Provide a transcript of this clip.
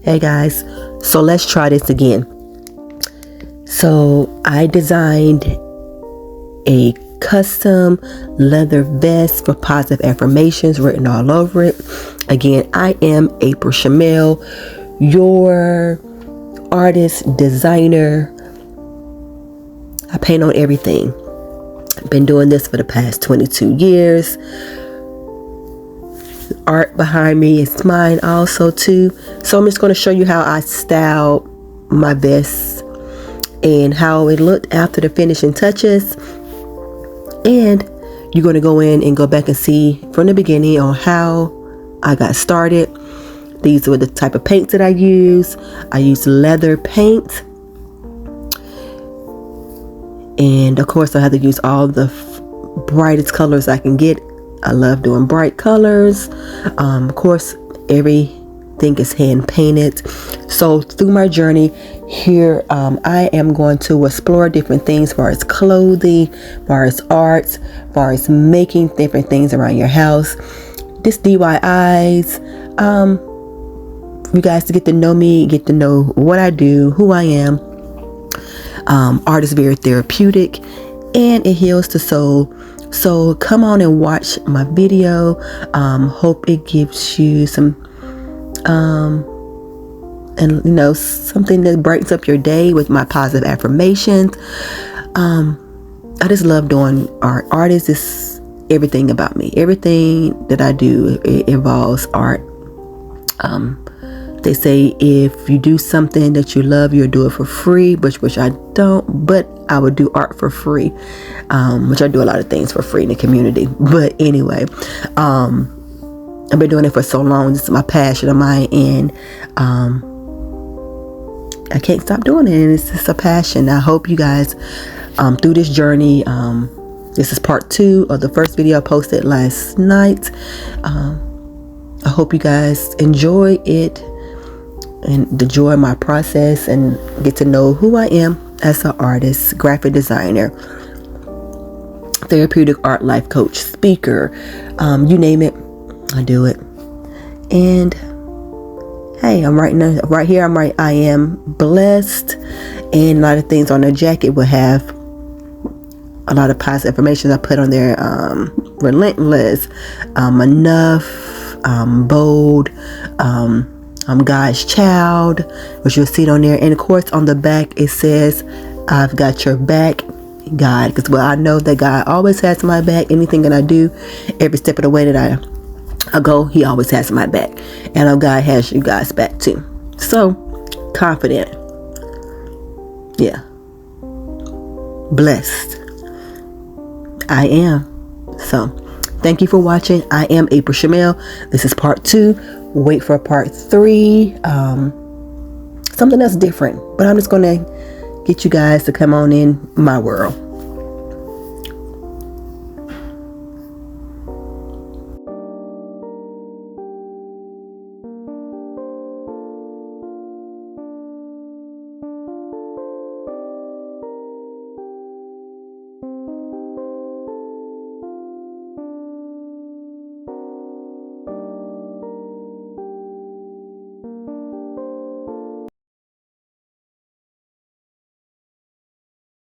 Hey guys, so let's try this again. So I designed a custom leather vest for positive affirmations written all over it. Again, I am April Shamel, your artist, designer. I paint on everything. I've been doing this for the past 22 years. Art behind me is mine also too. So I'm just going to show you how I styled my vest and how it looked after the finishing touches. And you're going to go in and go back and see from the beginning on how I got started. These were the type of paints that I use. I use leather paint. And of course I have to use all the brightest colors I can get. I love doing bright colors. Of course, everything is hand painted. So through my journey here, I am going to explore different things as far as clothing, as far as arts, as far as making different things around your house. This DIYs, you guys to get to know me, get to know what I do, who I am. Art is very therapeutic and it heals the soul. So come on and watch my video. Hope it gives you some and something that brightens up your day with my positive affirmations. I just love doing art. Art is just everything about me. Everything that I do, it involves art. They say if you do something that you love, you'll do it for free, which I don't, but I would do art for free, which I do a lot of things for free in the community. But anyway, I've been doing it for so long. This is my passion of mine, and I can't stop doing it, and it's just a passion. I hope you guys, through this journey, this is part 2 of the first video I posted last night. I hope you guys enjoy it and enjoy my process and get to know who I am as an artist, graphic designer, therapeutic art life coach, speaker, you name it, I do it. And hey, I'm right here, I am blessed, and a lot of things on the jacket will have a lot of positive affirmations I put on there. Relentless, enough, bold, I'm God's child, which you'll see it on there. And of course on the back it says, I've got your back, God, because I know that God always has my back. Anything that I do, every step of the way that I go, he always has my back, and I know God has you guys back too. So confident, yeah, blessed I am. So thank you for watching. I am April Shamel. This is part 2. Wait for part 3. Something that's different, but I'm just gonna get you guys to come on in my world.